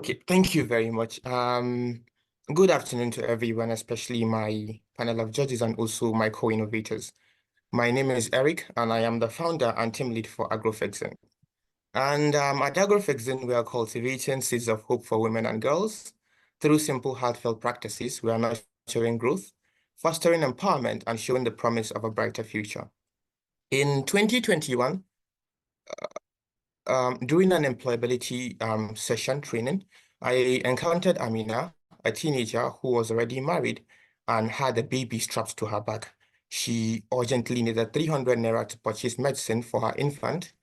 Okay, thank you very much. Good afternoon to everyone, especially my panel of judges and also my co-innovators. My name is Eric, and I am the founder and team lead for AgrofixiNG. And at AgrofixiNG, we are cultivating seeds of hope for women and girls. Through simple, heartfelt practices, we are nurturing growth, fostering empowerment, and showing the promise of a brighter future. In 2021, during an employability session training, I encountered Amina, a teenager who was already married and had a baby strapped to her back. She urgently needed 300 naira to purchase medicine for her infant.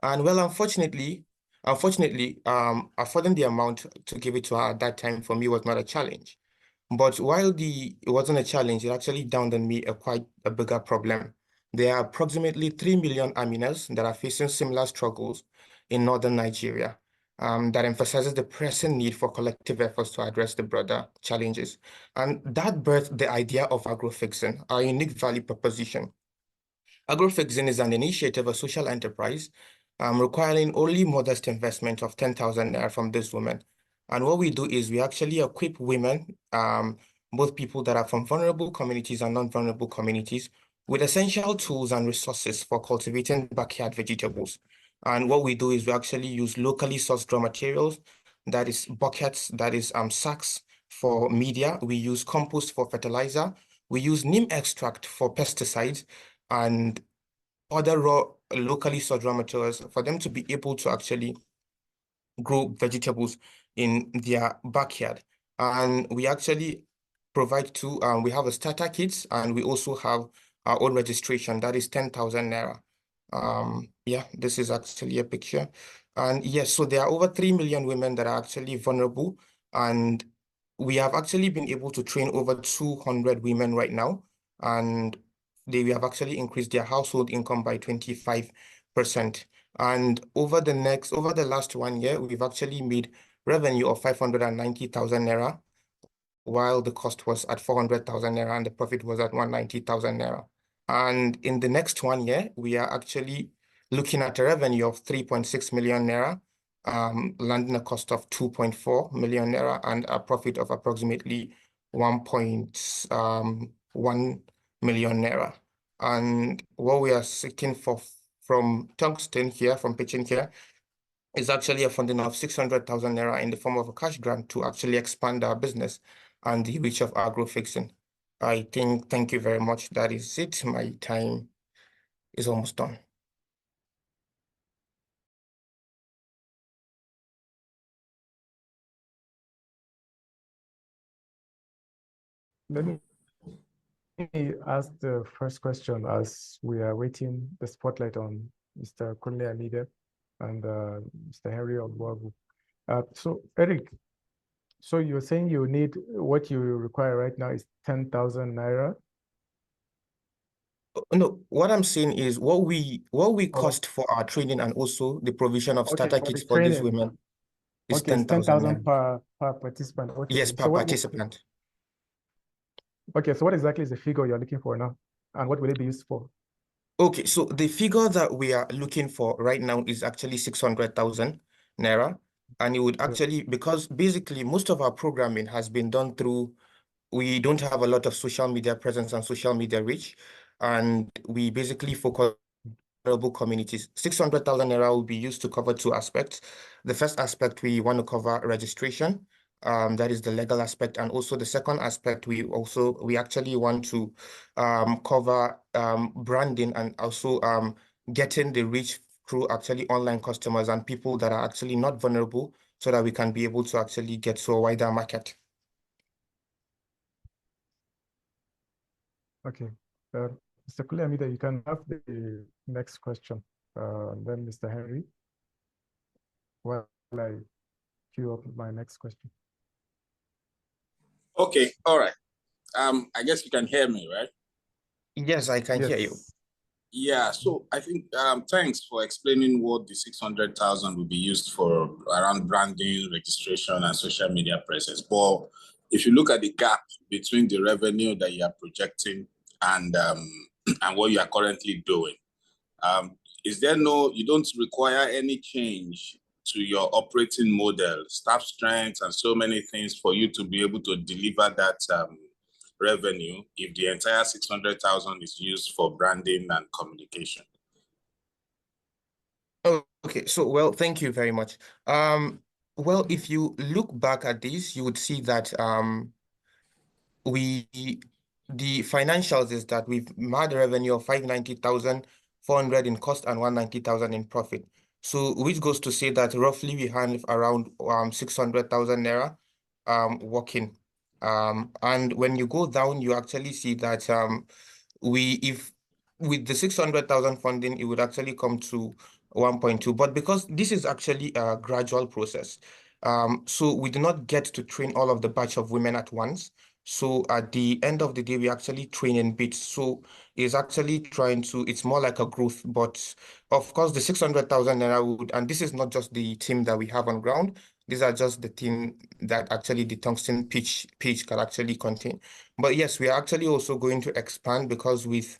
And well, unfortunately, affording the amount to give it to her at that time for me was not a challenge. But while it wasn't a challenge, it actually dawned on me quite a bigger problem. There are approximately 3 million Aminas that are facing similar struggles in northern Nigeria. That emphasizes the pressing need for collective efforts to address the broader challenges. And that birthed the idea of AgrofixiNG, our unique value proposition. AgrofixiNG is an initiative, a social enterprise, requiring only modest investment of 10,000 naira from this woman. And what we do is we actually equip women, both people that are from vulnerable communities and non-vulnerable communities, with essential tools and resources for cultivating backyard vegetables. And what we do is we actually use locally sourced raw materials, that is buckets, that is sacks for media. We use compost for fertilizer. We use neem extract for pesticides and other locally sourced raw materials for them to be able to actually grow vegetables in their backyard. And we actually provide we have a starter kit and we also have our own registration, that is 10,000 naira. Yeah, this is actually a picture. And yes, so there are over 3 million women that are actually vulnerable. And we have actually been able to train over 200 women right now. And we have actually increased their household income by 25%. And over the last 1 year, we've actually made revenue of 590,000 naira, while the cost was at 400,000 naira and the profit was at 190,000 naira. And in the next 1 year, we are actually looking at a revenue of 3.6 million naira, landing a cost of 2.4 million naira and a profit of approximately 1.1 million naira. And what we are seeking for from Tongston here, from pitching here, is actually a funding of 600,000 naira in the form of a cash grant to actually expand our business and the reach of AgrofixiNG. Thank you very much. That is it. My time is almost done. Let me ask the first question as we are waiting the spotlight on Mr. Kunle Amide and Mr. Henry Ogwagu. So Eric, so you're saying you need, what you require right now is 10,000 naira? No, what I'm saying is what we cost for our training and also the provision of starter kits for these women is 10,000 per participant. Okay. Yes, per participant. Okay, so what exactly is the figure you're looking for now? And what will it be used for? Okay, so the figure that we are looking for right now is actually 600,000 naira. And it would actually, because basically most of our programming has been done through, we don't have a lot of social media presence and social media reach. And we basically focus vulnerable communities. 600,000 naira will be used to cover two aspects. The first aspect, we want to cover registration. That is the legal aspect. And also the second aspect, we actually want to cover branding and also getting the reach through actually online customers and people that are actually not vulnerable so that we can be able to actually get to a wider market. Okay. Mr. Kuliamida, you can have the next question. Then Mr. Henry, while I queue up my next question. Okay, all right. I guess you can hear me, right? Yes, I can hear you. Yeah, so I think thanks for explaining what the 600,000 will be used for around branding, registration, and social media presence. But if you look at the gap between the revenue that you are projecting and what you are currently doing, you don't require any change to your operating model, staff strength, and so many things for you to be able to deliver that revenue if the entire 600,000 is used for branding and communication? Oh, okay. So, well, thank you very much. Well, if you look back at this, you would see that the financials is that we've had a revenue of 590,400 in cost and 190,000 in profit. So, which goes to say that roughly we have around 600,000 naira working. And when you go down, you actually see that if with the 600,000 funding, it would actually come to 1.2. But because this is actually a gradual process, so we do not get to train all of the batch of women at once. So at the end of the day, we actually train in bits. So it's actually it's more like a growth. But of course, the 600,000 naira would, and this is not just the team that we have on ground. These are just the team that actually the Tongston page can actually contain. But yes, we are actually also going to expand because with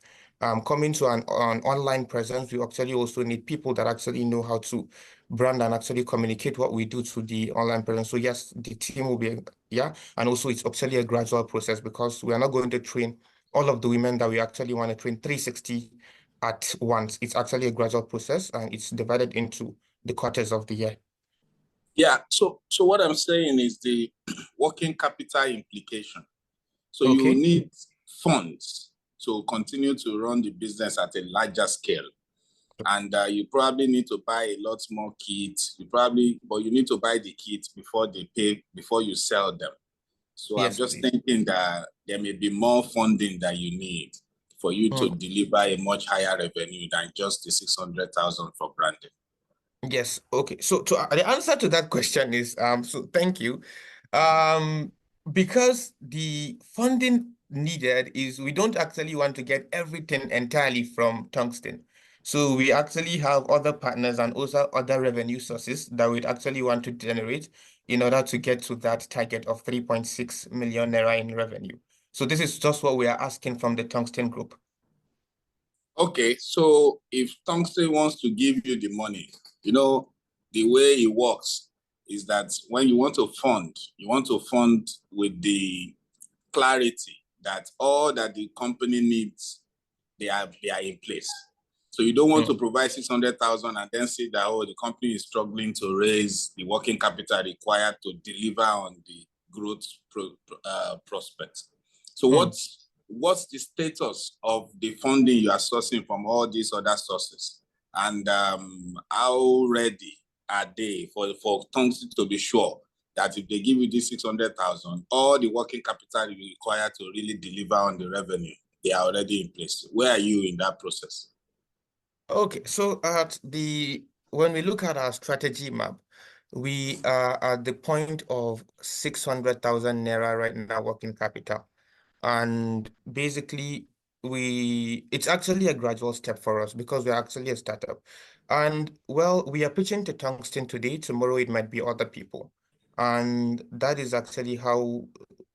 coming to an online presence, we actually also need people that actually know how to brand and actually communicate what we do to the online presence. So yes, the team will be, yeah. And also it's actually a gradual process because we are not going to train all of the women that we actually want to train 360 at once. It's actually a gradual process and it's divided into the quarters of the year. Yeah, so what I'm saying is the working capital implication. So Okay. you need funds to continue to run the business at a larger scale. And you probably need to buy a lot more kits. But you need to buy the kits before you sell them. So yes, I'm just thinking that there may be more funding that you need for you to deliver a much higher revenue than just the 600,000 for branding. Yes. Okay. So the answer to that question is so thank you. Because the funding needed is we don't actually want to get everything entirely from Tungsten. So we actually have other partners and also other revenue sources that we'd actually want to generate in order to get to that target of 3.6 million naira in revenue. So this is just what we are asking from the Tungsten group. Okay, so if Tungsten wants to give you the money, the way it works is that when you want to fund with the clarity that all that the company needs, they are in place. So you don't want to provide 600,000 and then say that, the company is struggling to raise the working capital required to deliver on the growth prospects. So what's the status of the funding you are sourcing from all these other sources? And how ready are they for Tungsten to be sure that if they give you this 600,000, all the working capital you require to really deliver on the revenue, they are already in place? Where are you in that process? Okay, so when we look at our strategy map, we are at the point of 600,000 naira right now working capital. And basically it's actually a gradual step for us because we're actually a startup. And well, we are pitching to Tungsten today, tomorrow it might be other people. And that is actually how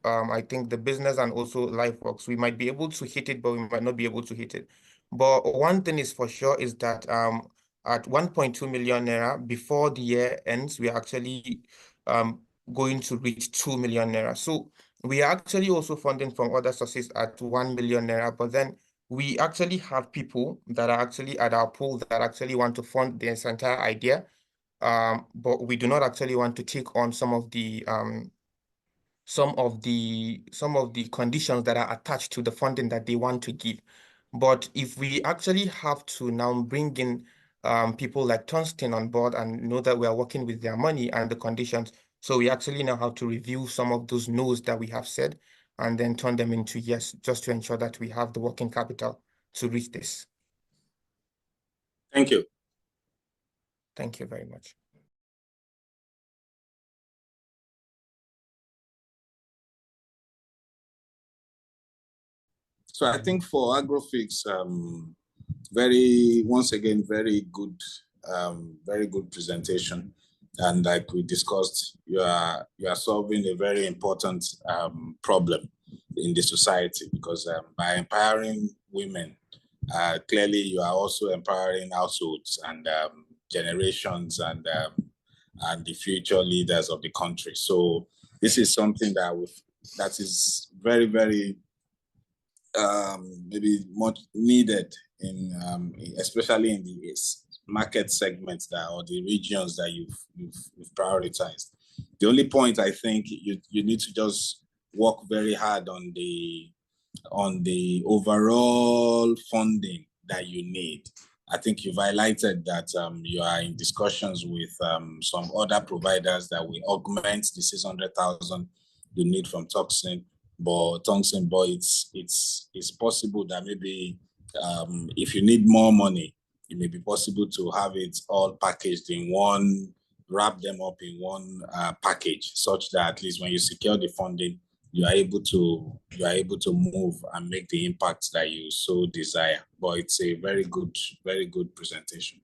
I think the business and also life works. We might be able to hit it, but we might not be able to hit it. But one thing is for sure is that at 1.2 million naira before the year ends, we're actually going to reach 2 million naira. So we are actually also funding from other sources at 1 million naira, but then we actually have people that are actually at our pool that actually want to fund this entire idea. But we do not actually want to take on some of the conditions that are attached to the funding that they want to give. But if we actually have to now bring in people like Tongston on board and know that we are working with their money and the conditions, so we actually know how to review some of those no's that we have said and then turn them into yes, just to ensure that we have the working capital to reach this. Thank you. Thank you very much. So I think for Agrofix, once again, very good presentation. And like we discussed, you are solving a very important problem in the society because by empowering women, clearly you are also empowering households and generations and and the future leaders of the country. So this is something that is very, very maybe much needed especially in the market segments or the regions that you've prioritized. The only point I think you need to just work very hard on the overall funding that you need. I think you've highlighted that you are in discussions with some other providers that will augment the 600,000 you need from Tongston, but it's possible that maybe if you need more money, it may be possible to have it all packaged in one, wrap them up in one package, such that at least when you secure the funding, you are able to move and make the impact that you so desire. But it's a very good presentation.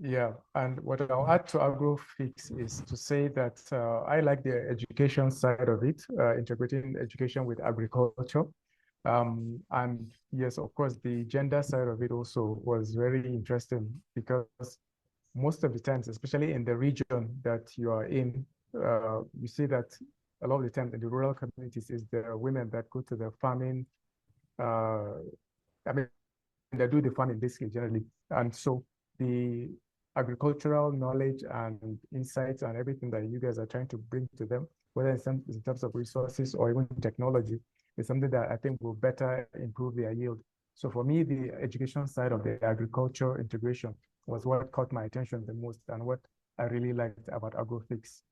Yeah, and what I'll add to AgroFix is to say that I like the education side of it, integrating education with agriculture. And yes, of course, the gender side of it also was very interesting, because most of the times, especially in the region that you are in, you see that a lot of the time in the rural communities is the women that go to the farming. I mean, they do the farming basically generally. And so the agricultural knowledge and insights and everything that you guys are trying to bring to them, whether in terms of resources or even technology, is something that I think will better improve their yield. So for me, the education side of the agriculture integration was what caught my attention the most and what I really liked about AgroFix.